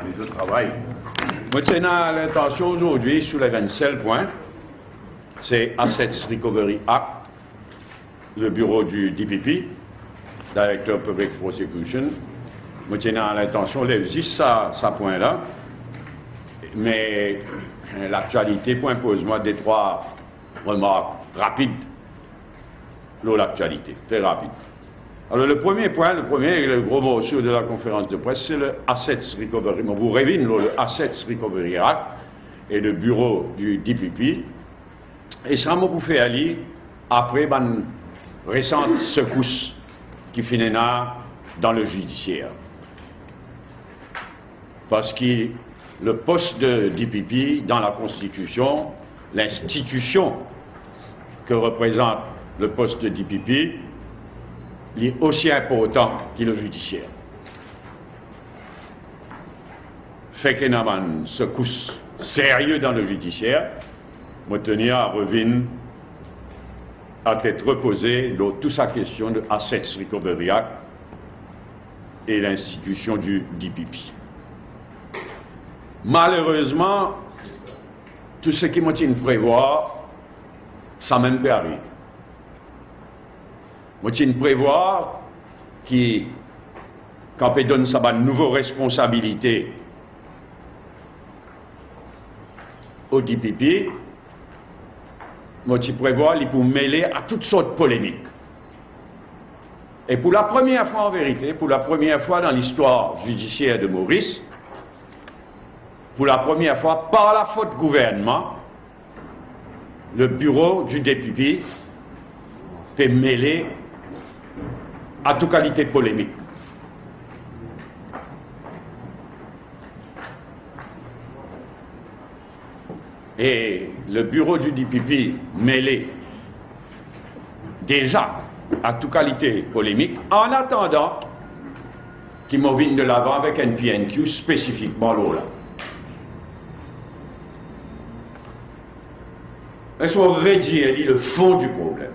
Les autres travail. Moi, je tiens l'intention aujourd'hui sur le seul point, c'est Assets Recovery Act, le bureau du DPP, Director Public Prosecution. Moi, je tiens l'intention de juste ça point-là, mais l'actualité impose-moi des trois remarques rapides sur l'actualité, très rapide. Alors le premier point, le gros morceau de la conférence de presse, c'est le Assets Recovery. Vous rêvez le Assets Recovery Act et le bureau du DPP. Et ça m'a fait aller après une récente secousse qui finit dans le judiciaire. Parce que le poste de DPP dans la Constitution, l'institution que représente le poste de DPP, il est aussi important que le judiciaire. Fait qu'il y a une secousse sérieuse dans le judiciaire, je tenir à revenir à tête reposée dans toute sa question de Assets Recovery Act et l'institution du DPP. Malheureusement, tout ce qui m'a prévoir, ça m'a même pas arrivé. Moi, je prévoir qui, quand on donne sa nouvelle responsabilité au DPP, moi, je prévoir qu'il peut mêler à toutes sortes de polémiques. Et pour la première fois en vérité, pour la première fois dans l'histoire judiciaire de Maurice, pour la première fois, par la faute du gouvernement, le bureau du DPP peut mêler à toute qualité de polémique. Et le bureau du DPP mêlé déjà à toute qualité polémique en attendant qu'il m'en vienne de l'avant avec un PNQ spécifiquement là. Est-ce qu'on redire le fond du problème?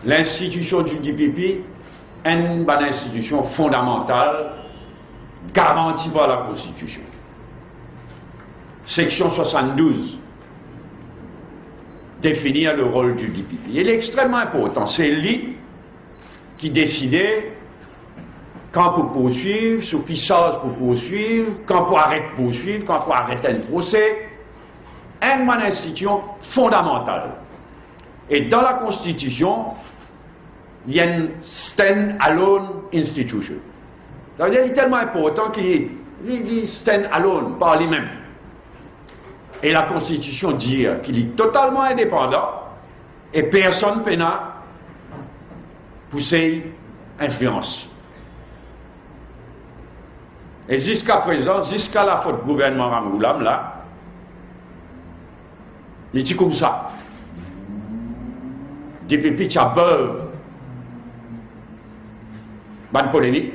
L'institution du DPP est une institution fondamentale garantie par la Constitution. Section 72 définit le rôle du DPP. Il est extrêmement important. C'est lui qui décidait quand pour poursuivre, sur qui sort pour poursuivre, quand pour arrêter de poursuivre, quand pour arrêter le procès. Une institution fondamentale. Et dans la Constitution, il y a une stand-alone institution. Ça veut dire qu'il est tellement important qu'il est stand-alone par lui-même. Et la Constitution dit qu'il est totalement indépendant et personne ne peut pousser influence. Et jusqu'à présent, jusqu'à la faute du gouvernement Ramoulam, là, il dit comme ça. DPP t'a beuve. Bonne polémique.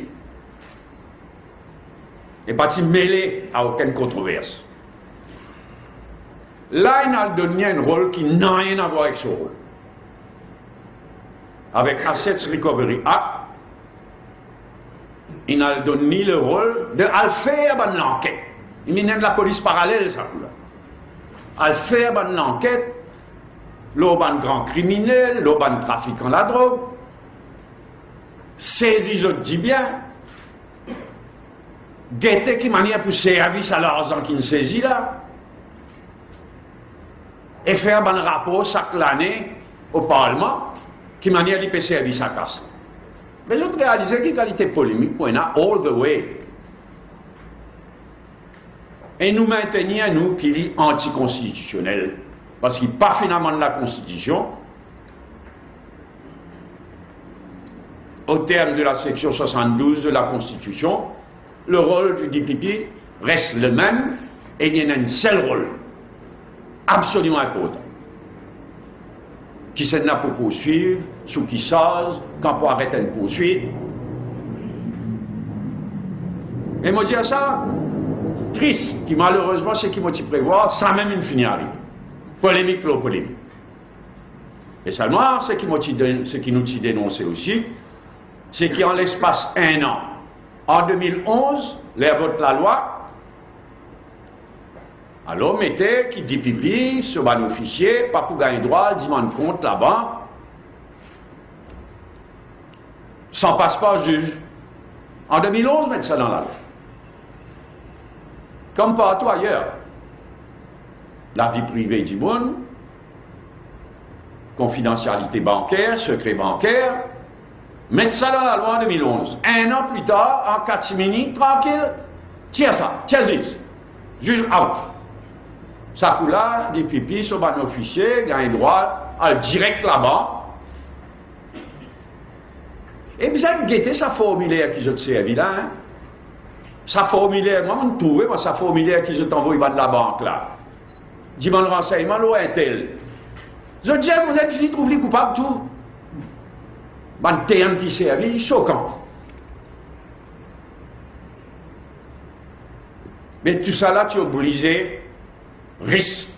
Et pas mêlé à aucune controverse. Là, il a donné un rôle qui n'a rien à voir avec ce rôle. Avec Assets Recovery Act, il a donné le rôle de faire une enquête. Il y a la police parallèle, ça. À faire une enquête, l'auban grand criminel, l'auban trafiquant la drogue, saisir je dis bien, guetter qui manière pour service à l'argent qui ne saisit là, et faire un rapport chaque année au Parlement qui manière de service à casse. Mais je réalise qu'il y a qualité polémique pour all the way. Et nous maintenons, nous, qu'il est anticonstitutionnel. Parce qu'il n'est pas finalement de la Constitution. Au terme de la section 72 de la Constitution, le rôle du DPP reste le même et il y a un seul rôle, absolument important, qui s'en a pour poursuivre, sous qui sort, quand pour arrêter une poursuite. Et moi dire ça, triste, qui malheureusement, c'est qui m'a dit prévoir, ça même une finit arrive. Polémique pour polémique. Et seulement, ce qui nous dit dénoncer aussi, c'est qu'en l'espace d'un an, en 2011, les votes la loi, alors mettez qui dit pipi sur un officier, pas pour gagner droit, demande compte là-bas, sans passeport juge. En 2011, mettre ça dans la loi. Comme partout ailleurs. La vie privée du monde, confidentialité bancaire, secret bancaire, mettre ça dans la loi en 2011. Un an plus tard, en catimini, tranquille, tiens ça, tiens-y. Juge out. Ça coule là, des pipis sur un officier, gagne droit, à direct là-bas. Et vous avez guetté sa formulaire qui je te servi là, hein? Sa formulaire, moi, je trouve, moi, sa formulaire qui je t'envoie de la banque là. Dis-moi le renseignement, l'eau est tel. Je dis, vous êtes fini, trouve les coupables, tout. Un terme qui servi, choquant. Mais tout ça là, tu es obligé, risque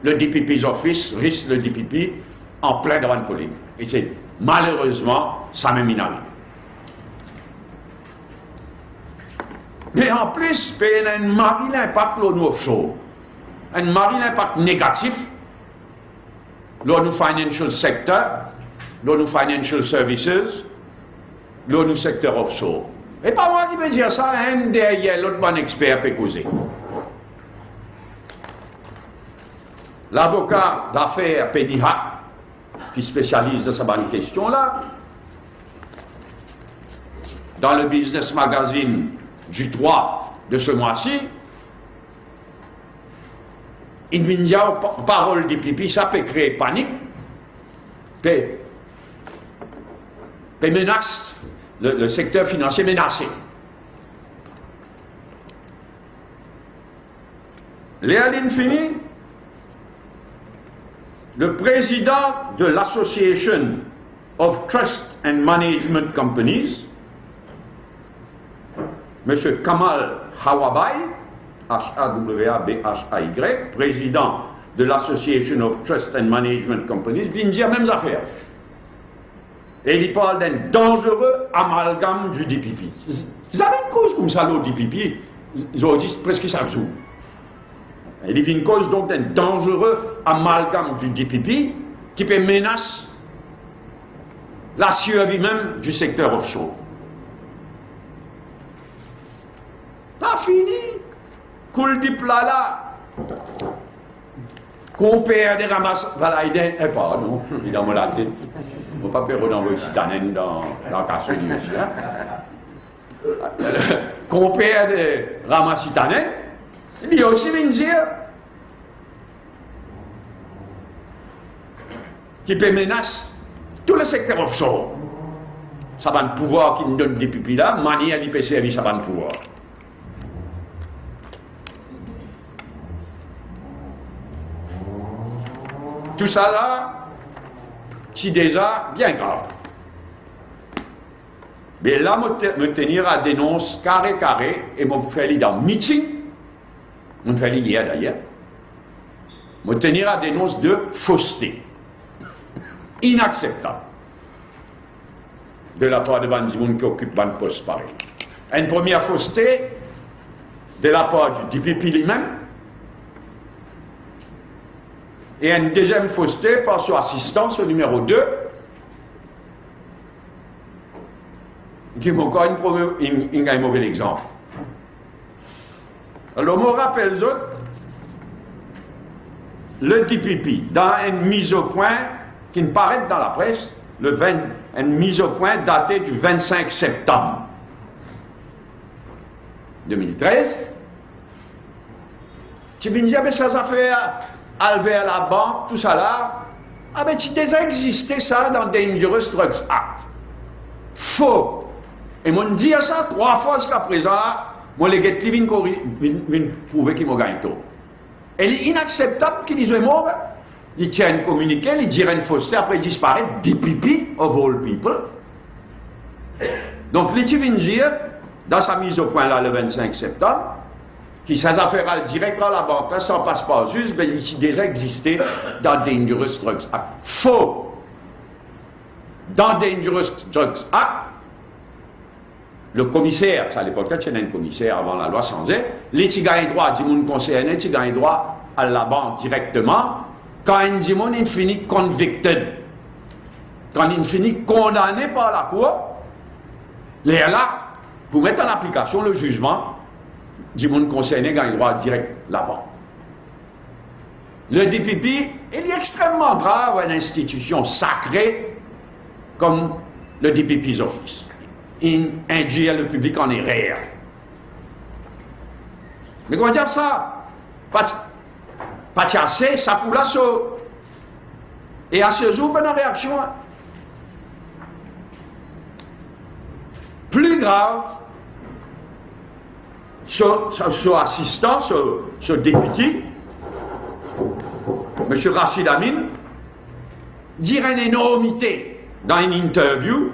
le DPP's office, risque le DPP en plein devant le police. Et c'est malheureusement, ça m'est minable. Mais en plus, il y a un marine impact sur nous offshore. Un marine impact négatif dans nous financial sector, dans nous financial services, dans nous secteur offshore. Et pas moi qui peux dire ça, un derrière l'autre bon expert peut causer. L'avocat d'affaires Penny Hack, qui spécialise dans cette question-là, dans le Business Magazine du 3 de ce mois-ci, il vient dire parole du pipi, ça peut créer panique, peut menace, le secteur financier menacé. Léa Linfini, le président de l'Association of Trust and Management Companies, M. Kamal Hawabay, H-A-W-A-B-H-A-Y, président de l'Association of Trust and Management Companies, vient dire la même affaire. Et il parle d'un dangereux amalgame du DPP. Vous avez une cause comme ça, l'autre DPP, ils ont dit presque chaque jour. Il y a une cause donc d'un dangereux amalgame du DPP qui peut menacer la survie même du secteur offshore. Pas fini. Coule du plat là. Compère des ramasses. Voilà, il est pas, non, évidemment, la tête. On ne va pas perdre dans vos citanes dans le cas de aussi. Compère des ramasses citanes. Il y a aussi une dire qui peut menacer tout le secteur offshore. Ça va le pouvoir qui nous donne des pupilles là, manière d'y servir, ça va le pouvoir. Tout ça là, c'est déjà bien grave. Mais là, me tenir à dénoncer carré, et me faire aller dans le meeting, me faire aller hier d'ailleurs, me tenir à dénoncer de fausseté. Inacceptable. De la part de Bandimoun qui occupe un poste pareil. Une première fausseté, de la part du DPP lui-même, et une deuxième fausseté par son assistance au numéro 2, qui est encore un mauvais exemple. Alors, je me rappelle autres, le DPP, dans une mise au point qui ne paraît dans la presse, une mise au point datée du 25 septembre 2013, tu viens dire, mais ça affaires vers la banque, tout ça là, ah ben tu déjà existé ça dans Dangerous Drugs Act. Faux. Et moi dit ça 3 fois jusqu'à présent là, moi les gars qui viennent prouver qu'ils m'ont gagné tout. Et il est inacceptable qu'ils disent mort, ils tiennent un communiqué, ils disent une fausseté, après ils disparaissent, DPP of all people. Donc les qui viennent dire, dans sa mise au point là le 25 septembre, qui s'est affaire à direct à la banque, sans passeport juste, mais il déjà existé dans Dangerous Drugs Act. Faux. Dans Dangerous Drugs Act, le commissaire, ça à l'époque, il y a un commissaire avant la loi changeait, les tigres droit, du monde concerné, les tigres droit à la banque directement, quand un dimon est fini convicted, quand il finit condamné par la cour, les là, pour mettre en application le jugement, du monde concerné gagne droit direct là-bas. Le DPP, il est extrêmement grave à une institution sacrée comme le DPP's Office. Il induit le public en erreur. Mais comment dire ça? Pas assez, ça pour la sauce. Et à ce jour, une réaction plus grave. Ce assistant, ce député, M. Rachid Amin, dirait une énormité dans une interview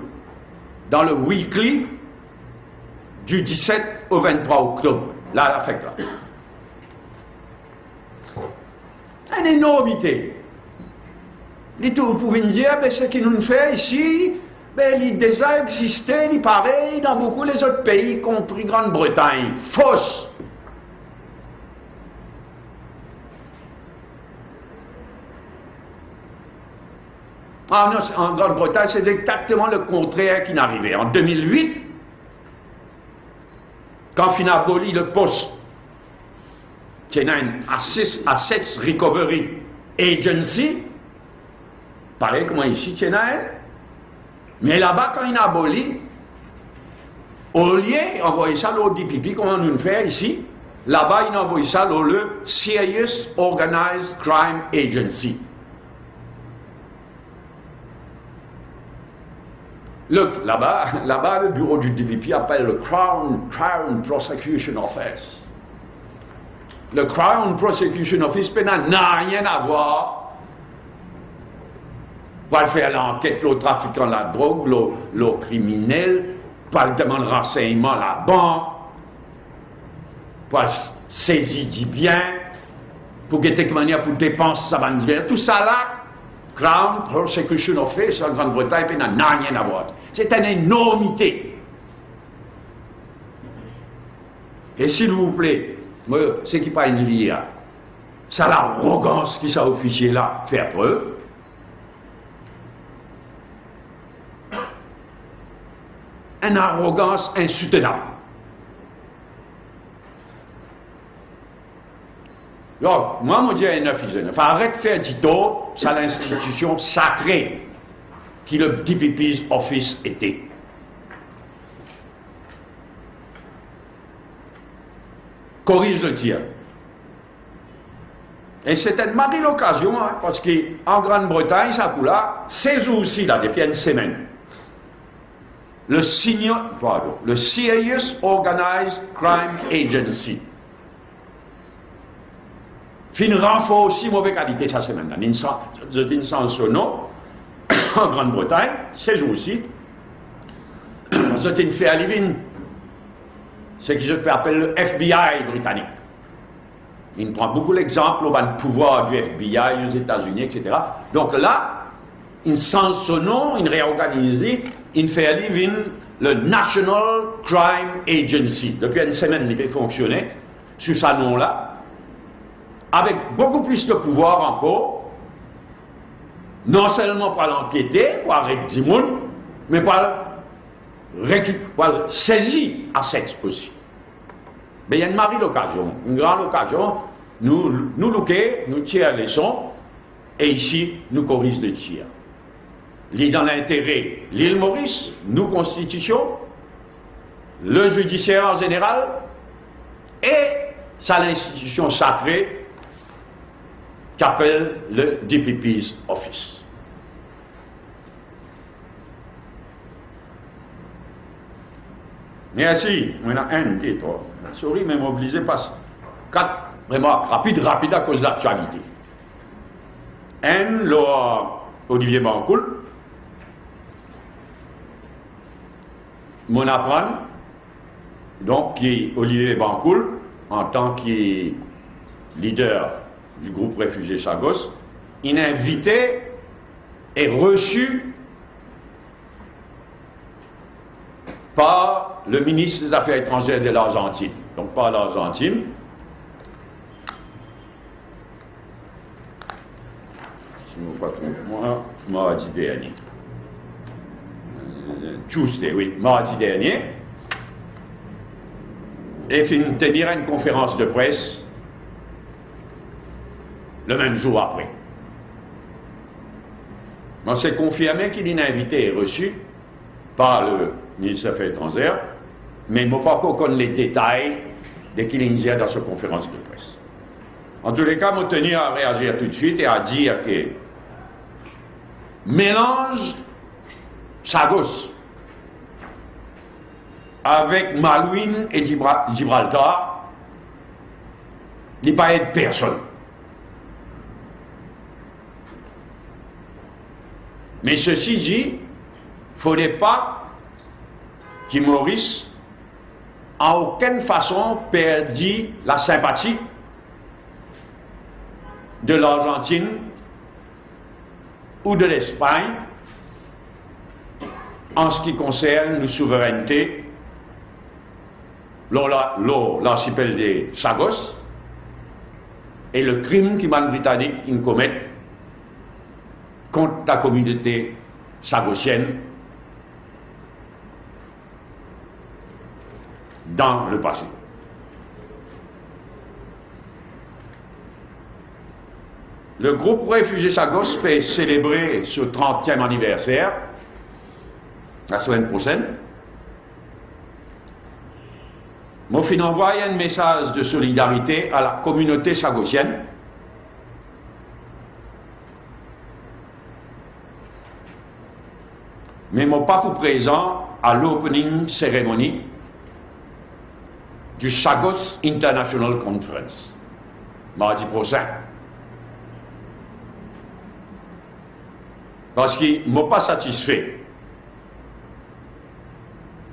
dans le Weekly du 17 au 23 octobre. Là, l'affect là. Une énormité. Et tout, vous pouvez me dire, ben, ce qu'il nous fait ici, ben, il a déjà existé, il pareil dans beaucoup les autres pays, y compris Grande-Bretagne. Fausse. En Grande-Bretagne, c'est exactement le contraire qui n'arrivait. En 2008, quand on a aboli le poste, qui est une Assets Recovery Agency, pareil comme ici, qui est mais là-bas, quand il a aboli, au lieu d'envoyer ça au DPP, comme on nous fait ici, là-bas, il a envoyé ça au Serious Organized Crime Agency. Là-bas, le bureau du DPP appelle le Crown Prosecution Office. Le Crown Prosecution Office n'a rien à voir pour faire l'enquête, le trafiquant de la drogue, le criminel, pour demander renseignement à la banque, pour saisir du bien, pour que de manière pour dépenser sa bannière, tout ça là, Crown Prosecution Office en Grande-Bretagne n'a rien à voir. C'est une énormité. Et s'il vous plaît, c'est qui pas une lire, c'est l'arrogance qui s'est officier là, faire preuve. Une arrogance insoutenable. Donc, moi, je dis à 9 arrête de faire du tort, c'est l'institution sacrée qui le DPP's Office était. Corrige le tir. Et c'était une marée l'occasion, hein, parce qu'en Grande-Bretagne, ça coule là, 16 jours aussi, là, depuis une semaine. Le Serious Organized Crime Agency. Fin renfort aussi mauvaise qualité cette semaine. Je dis son nom en Grande-Bretagne, 16 jours aussi. Je t'ai fait arriver ce que je peux appeler le FBI britannique. Il prend beaucoup l'exemple au pouvoir du FBI aux États-Unis, etc. Donc là, il change son nom, il réorganise, il fait arriver le National Crime Agency. Depuis une semaine, il peut fonctionner sous ce nom-là, avec beaucoup plus de pouvoir encore, non seulement pour l'enquêter, pour arrêter du monde, mais pour saisir assets aussi. Mais il y a une marée d'occasion, une grande occasion, nous looker, nous tirons les leçons, et ici, nous corrigeons les tirs. L'île dans l'intérêt, l'île Maurice, nous constitution, le judiciaire en général, et ça l'institution sacrée qu'appelle le DPP's Office. Merci. On a un, deux, trois. Sorry, mais mobilisé passe 4 remarques rapides à cause de l'actualité. Un, Olivier Bancoul, mon apprendre, donc qui est Olivier Bancoul, en tant que leader du groupe réfugié Chagos, il est invité et reçu par le ministre des Affaires étrangères de l'Argentine. Donc pas l'Argentine. Si je ne me trompe moi, mardi dernier. Tuesday, oui, mardi dernier. Et fin tenir une conférence de presse le même jour après. On s'est confirmé qu'il y a une invité reçue par le ministre des Affaires étrangères, mais il ne m'a pas encore connu les détails de qu'il y a dans cette conférence de presse. En tous les cas, je tenais à réagir tout de suite et à dire que mélange Chagos avec Malouine et Gibraltar, il n'y a pas de personne. Mais ceci dit, il ne faudrait pas que Maurice, en aucune façon, perdit la sympathie de l'Argentine ou de l'Espagne en ce qui concerne nos souverainetés, l'archipel des Chagos et le crime que les Britanniques commettent contre la communauté chagosienne dans le passé. Le groupe réfugié Chagos fait célébrer ce 30e anniversaire la semaine prochaine. Mon fin envoie un message de solidarité à la communauté chagosienne mais mon pas pour présent à l'opening ceremony du Chagos International Conference, mardi prochain. Parce qu'il ne m'a pas satisfait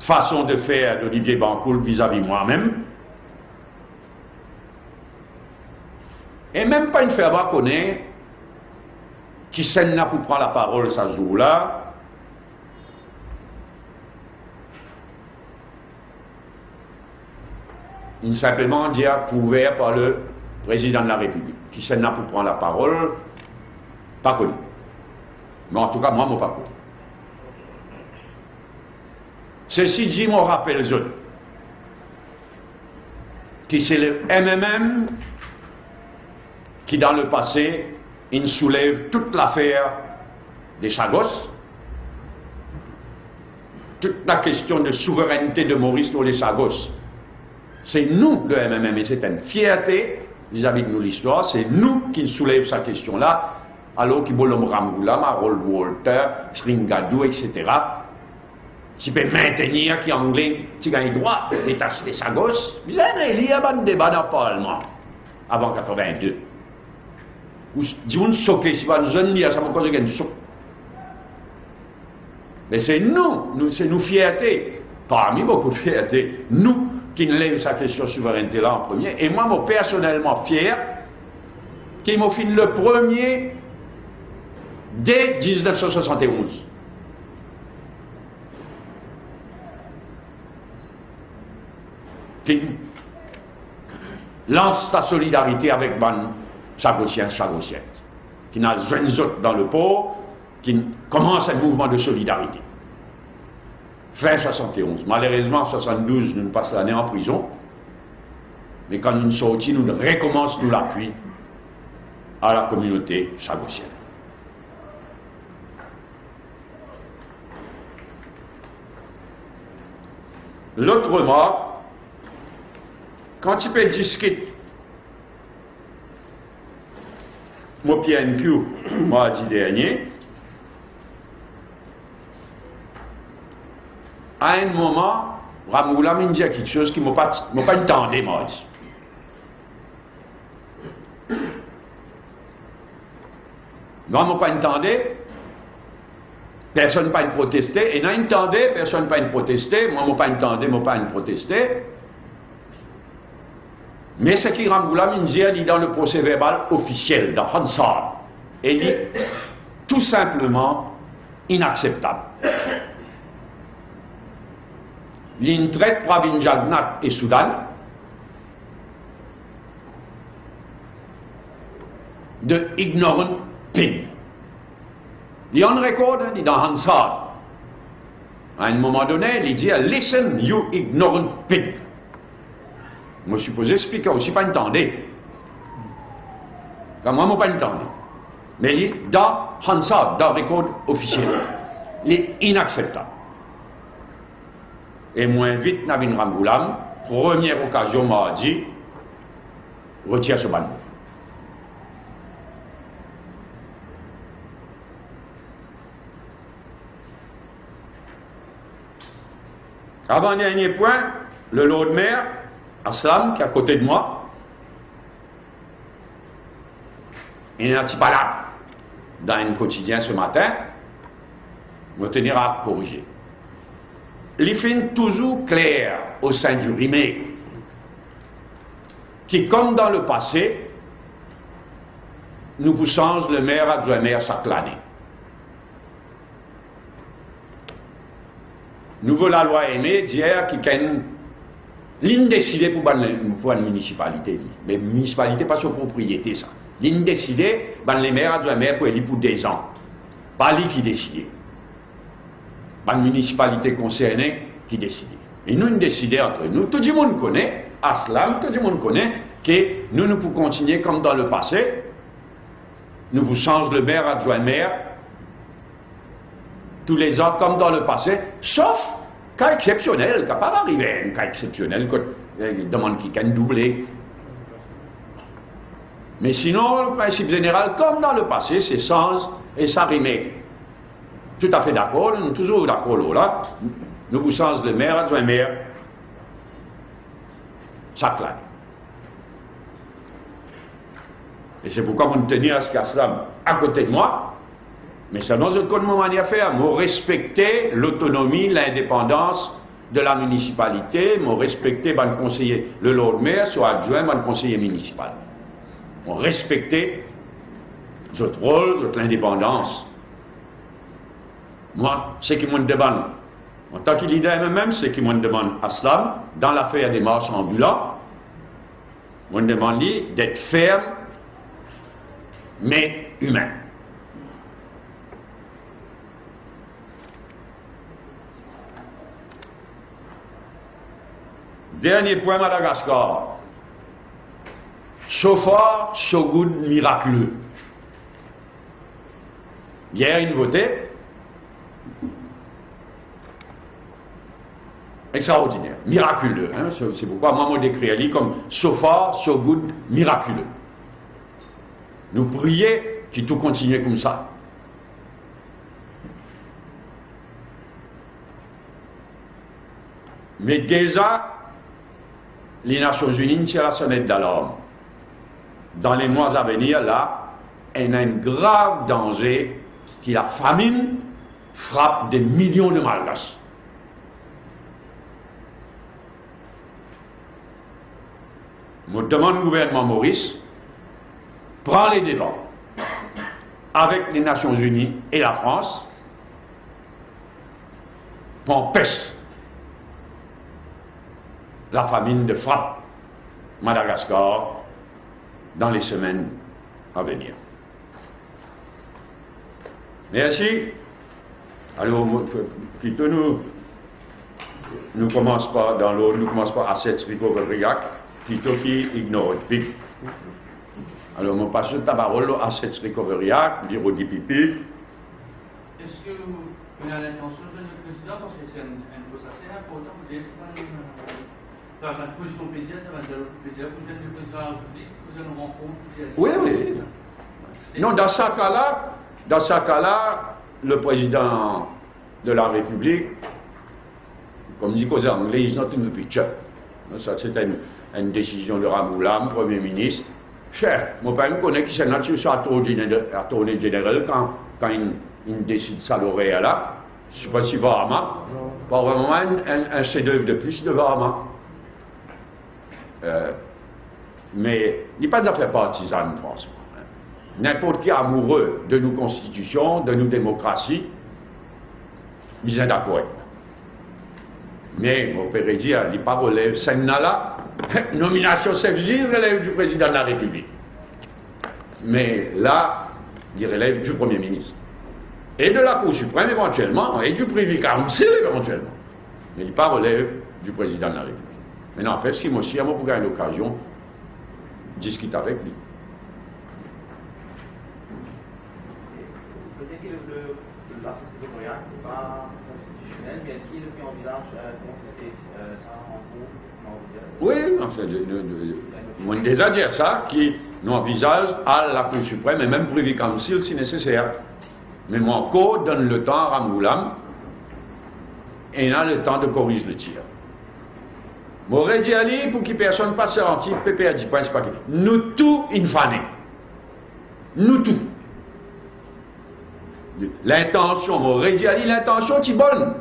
façon de faire d'Olivier Bancoul vis-à-vis moi-même, et même pas une fois connaître qui s'en a pour prendre la parole ce jour-là. Il simplement dire couvert par le président de la République, qui s'en a pour prendre la parole, pas connu. Mais en tout cas, moi, je ne pas connu. Ceci dit, mon rappel zone, qui c'est le MMM qui, dans le passé, il soulève toute l'affaire des Chagos, toute la question de souveraineté de Maurice sur les Chagos. C'est nous, le MMM, et c'est une fierté vis-à-vis de nous l'histoire, c'est nous qui soulèvent cette question-là, alors qu'il y a Ramgoula, Harold Walter, Sringadou, etc. qui peut maintenir qui anglais qui gagne droit d'étacher sa gosse. Il y a un débat dans le Parlement avant 82. Si vous choquez, si vous jeune dire ça, cause de choc. Mais c'est nous, c'est nous fierté, parmi beaucoup de fierté, nous qui lèvent sa question de souveraineté là en premier. Et moi, moi personnellement fier, qui m'a fait le premier dès 1971. Qui lance sa solidarité avec ban Chagosien, Chagossienne, qui n'a jeunes autres dans le port, qui commence un mouvement de solidarité. Fin 71. Malheureusement, en 72, nous passons l'année en prison. Mais quand nous sortis, nous recommençons nous l'appui à la communauté chagossienne. L'autre remarque, quand il peut discuter, moi PNQ, mardi dernier, à un moment, Ramgoula m'a dit quelque chose qui ne m'a pas entendu, mardi. Moi, je n'ai pas entendu, personne n'a pas protesté, et n'a entendu, personne n'a pas protesté, moi, je n'ai pas entendu, je n'ai pas protesté. Mais ce qui Ramgoula m'a dit dans le procès verbal officiel, dans Hansard, il dit tout simplement inacceptable. l'in traite province Jagnat et Soudan de ignorant pig. Il y a un record dans Hansard. À un moment donné, il dit listen, you ignorant pig. Moi, je suis posé expliquer aussi, pas entendre. Quand moi, je ne pas entendre. Mais il dit dans Hansard, dans le record officiel, il est inacceptable. Et moi, invite Navin Ramgoulam, première occasion, m'a dit, retire ce ban. Avant-dernier point, le Lord Maire, Aslam, qui est à côté de moi, il est un petit malade dans un quotidien ce matin, me tenir à corriger. Il fait toujours clair au sein du remake, qui, comme dans le passé, nous vous change le maire adjoint maire chaque année. Nouveau la loi aimée d'hier qui est l'indécidé pour une municipalité. Mais municipalité pas sur propriété ça. L'indécidé, les maires adjoints maires pour élire pour des ans. Pas lui qui décide. Une municipalité concernée qui décide. Et nous décidons entre nous. Tout le monde connaît, Aslam, tout le monde connaît que nous ne pouvons continuer comme dans le passé. Nous vous changeons le maire adjoint maire tous les ans comme dans le passé, sauf cas exceptionnel, qui n'a pas arrivé, un cas exceptionnel, il demande qui can doubler. Mais sinon, le principe général, comme dans le passé, c'est sans et ça rime. Tout à fait d'accord, nous sommes toujours d'accord là. Nous vous changeons de maire, adjoint maire, chaque année. Et c'est pourquoi vous tenez à ce qu'Aslam à côté de moi. Mais ça nous donne mon manière de faire. Moi, respecter l'autonomie, l'indépendance de la municipalité, moi, respecter le conseiller, le Lord Maire, soit adjoint, le conseiller municipal. Moi, respecter votre rôle, votre indépendance. Moi, c'est qui me demande, en tant que leader même, c'est qui me demande Aslam, dans l'affaire des marches ambulants, on me demande d'être ferme, mais humain. Dernier point, Madagascar. So far, so good, miraculeux. Hier, il votait. Extraordinaire, miraculeux. Hein? C'est pourquoi moi, je décris comme so far, so good, miraculeux. Nous prions qu'il tout continue comme ça. Mais déjà, les Nations Unies tirent la sonnette d'alarme. Dans les mois à venir, là, il y a un grave danger que la famine frappe des millions de Malgaches. Je demande au gouvernement Maurice, prend les débats avec les Nations Unies et la France pour empêcher la famine de frappe Madagascar dans les semaines à venir. Merci. Alors, plutôt nous commençons pas dans l'eau, nous commençons pas à cette Recovery Act, plutôt qui ignore le pic. Alors, on passe la parole à cette Recovery Act, dire au DPP. Est-ce que vous avez l'intention de le président, parce que c'est une chose assez importante, vous dites que c'est pas une position PDA, ça va dire le PDA, vous êtes le président de la République, vous avez une rencontre. Oui, oui. Non, dans ce cas-là, le président de la République, comme dit aux Anglais, is not in the picture. Ça, c'était une décision de Ramgoulam, Premier ministre. Cher, mon père me connaît qui c'est là-dessus, sur la tournée générale, quand il décide ça l'oreille là. Je ne sais pas si Varama, pas vraiment un chef-d'œuvre de plus de Varama. Mais il n'y a pas d'affaires partisanes, François. N'importe qui est amoureux de nos constitutions, de nos démocraties, ils sont d'accord avec moi. Mais mon père dit, il pas relève Sénat, nomination civile relève du président de la République. Mais là, il relève du Premier ministre. Et de la Cour suprême éventuellement, et du Privy Council éventuellement. Mais il pas relève du président de la République. Mais n'empêche, si moi aussi, moi pour gagner l'occasion, discuter avec lui. Peut-être que l'Assemblée de Montréal n'est pas constitutionnel, mais est-ce qu'il envisage contester ça en cours? Oui, on a déjà dit ça, qui nous envisage à la Cour suprême et même Privy Council si nécessaire. Mais mon code donne le temps à Ramoulam et il a le temps de corriger le tir. M'aurait dit Ali pour que personne ne passe en tir, Pépé a dit pas, nous tout infané. Nous tout. L'intention, m'aurait dit Ali, l'intention est bonne.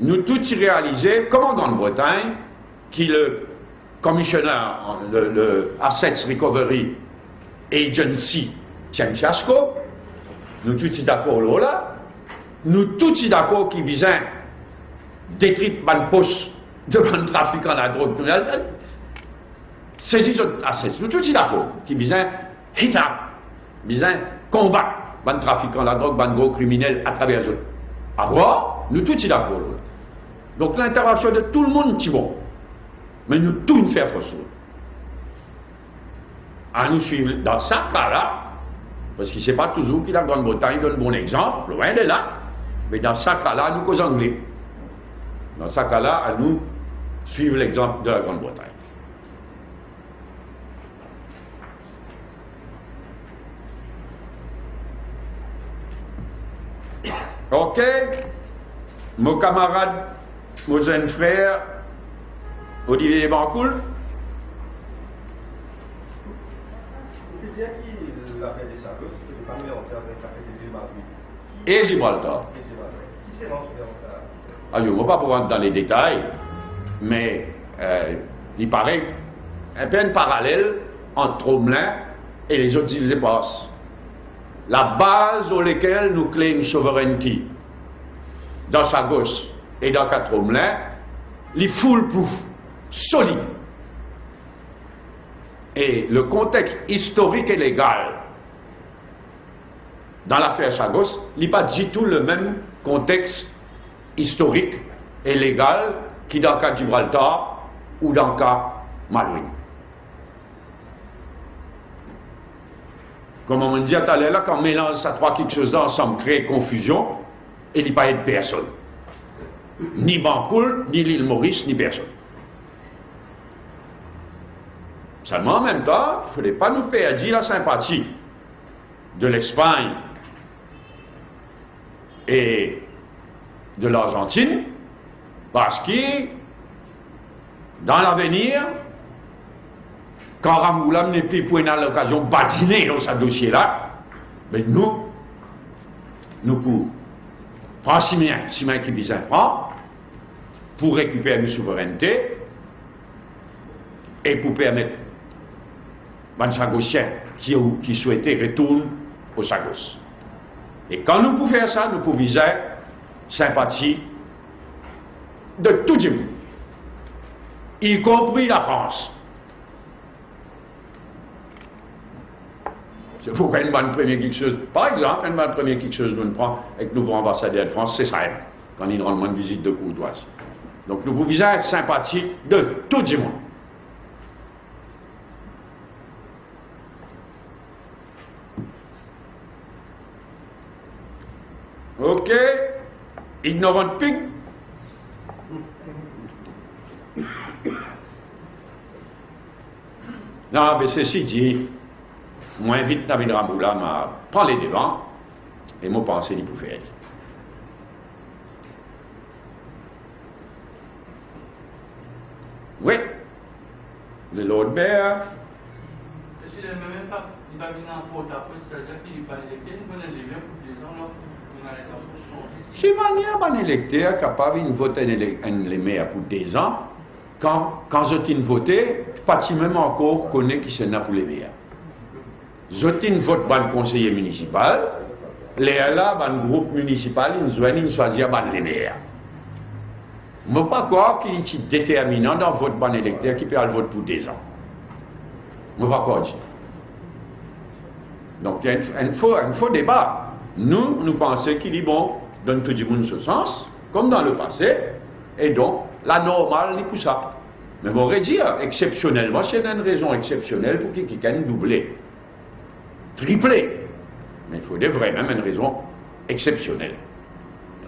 Nous tout y réaliser, comme en Grande-Bretagne, qui le commissionnaire, le Assets Recovery Agency, tient fiasco, nous tous y d'accord là, nous tous y d'accord qui visent détruire le poste de grands trafiquants de la drogue, saisir ce assets, nous tous y d'accord qui visent combattre les trafiquants de la drogue, les gros criminels à travers eux. Alors, nous tous y d'accord là. Donc l'intervention de tout le monde est bon. Mais nous tous nous faire force. À nous suivre dans ce cas-là, parce que ce n'est pas toujours que la Grande-Bretagne donne bon exemple, loin de là, mais dans ce cas-là, nous, qu'aux Anglais. Dans ce cas-là, à nous suivre l'exemple de la Grande-Bretagne. Ok, mon camarade, mon jeune frère, Olivier Bancoul. Vous pouvez dire qu'il a fait des Sagos, que n'est pas mélangé avec la fête des îles Malouines. Et Gibraltar. Qui s'est lancé dans ça? Ah, je ne vais pas rentrer dans les détails, mais il paraît un peu un parallèle entre Tromelin et les autres îles Éparses. La base sur laquelle nous claimons souveraineté dans Sagos et dans Tromelin, les foolproof, solide. Et le contexte historique et légal dans l'affaire Sagos n'est pas du tout le même contexte historique et légal qui dans le cas de Gibraltar ou dans le cas de Malouine. Comme on me dit tout à l'heure, quand on mélange ça trois quelque chose ensemble, crée confusion, et il n'y a pas de personne. Ni Bancoul, ni l'île Maurice, ni personne. Seulement en même temps, il ne fallait pas nous perdre la sympathie de l'Espagne et de l'Argentine, parce que dans l'avenir, quand Ramoulam n'est plus pour l'occasion de badiner dans ce dossier-là, ben nous pour prendre si main qui besoin prend, pour récupérer nos souverainetés et pour permettre aux Sagossiens qui souhaitaient retourner au Sagos. Et quand nous pouvons faire ça, nous pouvons viser sympathie de tout le monde, y compris la France. Il faut qu'elle prenne quelque chose. Par exemple, elle va premier quelque chose nous prend avec le nouveau ambassadeur de France, c'est ça, quand il rend une visite de courtoisie. Donc nous pouvons viser sympathie de tout le monde. Ok, ignorant pig. Non, mais ceci dit, moi invite David Ramoulam à prendre les devants et moi penser qu'il peut faire. Oui, le Lord Bear. Si il même pas venir en porte-à-faux, c'est-à-dire qu'il n'est pas électé, il va les lever pour des gens là. Si un électeur capable de voter les maires pour 2 ans, quand je voté, pas même encore connaît qui c'est pour les maires. Je vote pour le conseiller municipal, les là, le groupe municipal, ils choisissent les maires. Je ne pas croire qu'il est déterminant dans votre ban électeur qui peut aller voter pour 2 ans. Je ne pas croire dire. Donc il y a un faux débat. Nous pensons qu'il est bon, donne tout le monde ce sens, comme dans le passé, et donc la normale est pour ça. Mais on pourrait dire, exceptionnellement, c'est une raison exceptionnelle pour qu'il y ait une doublée, triplée. Mais il faudrait vraiment une raison exceptionnelle.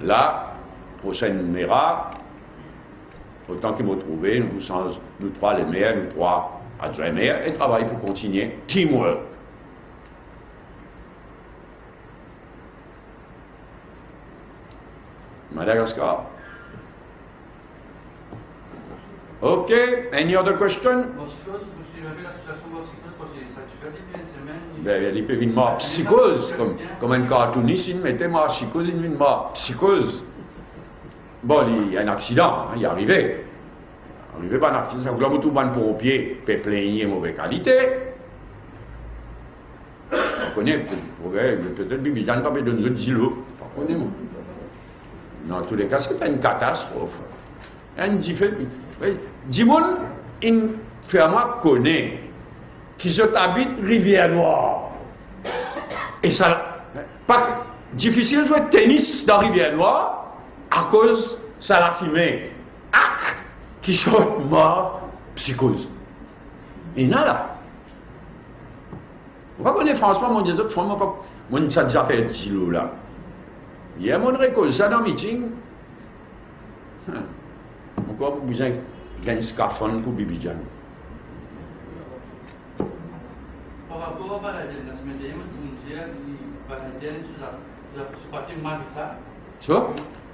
Là, prochaine mera, autant qu'il m'a trouvé, nous 3 les maires, nous 3 adjoints maires, et travailler pour continuer teamwork. Madagascar. Okay, any other question? Psychose, vous suivez la situation de psychose parce que ça fait des semaines. Ben, il peut venir mort psychose, comme un cartooniste, il mettait mort psychose, il vient mort psychose. Bon, il y a un accident, il est arrivé. Il n'y a pas un accident, ça veut tout bon pour au pied, peut plaigner mauvaise qualité. On connaît, peut-être Bibijan pas besoin de dire, on connaît. Dans tous les cas, c'est une catastrophe. Dis-moi, une ferme connaît qui se habite Rivière-Noire. Et ça, pas difficile de jouer tennis dans Rivière-Noire à cause ça la fumée. Ah, qui sont mort, psychose. Et là. Vous connaissez franchement, mon Dieu, mon ça déjà fait 10 lots là. Il y a mon récolte, ça dans le meeting. Encore besoin d'un scaphandre pour Bibijan. Par rapport à la semaine dernière, on disait que ce parti Marissa. Ça?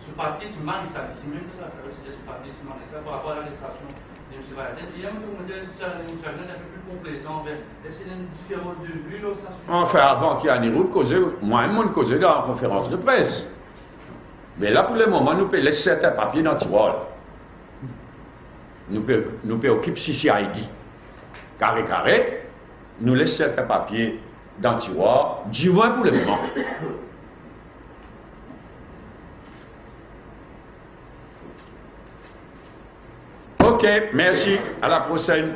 Ce parti Marissa, c'est même ça, ça veut dire ce parti Marissa par rapport à l'arrestation de M. Valadin. Il y a un peu plus complaisant, est-ce qu'il y a une différence de vue là? Enfin, avant qu'il y ait une route causée, moi-même, on causait dans la conférence de presse. Mais là, pour le moment, nous pouvons laisser certains papiers dans le tiroir. Nous pouvons occuper Sissi Haïdi. Carré, nous laissons certains papiers dans le tiroir, du moins pour le moment. Ok, merci, à la prochaine.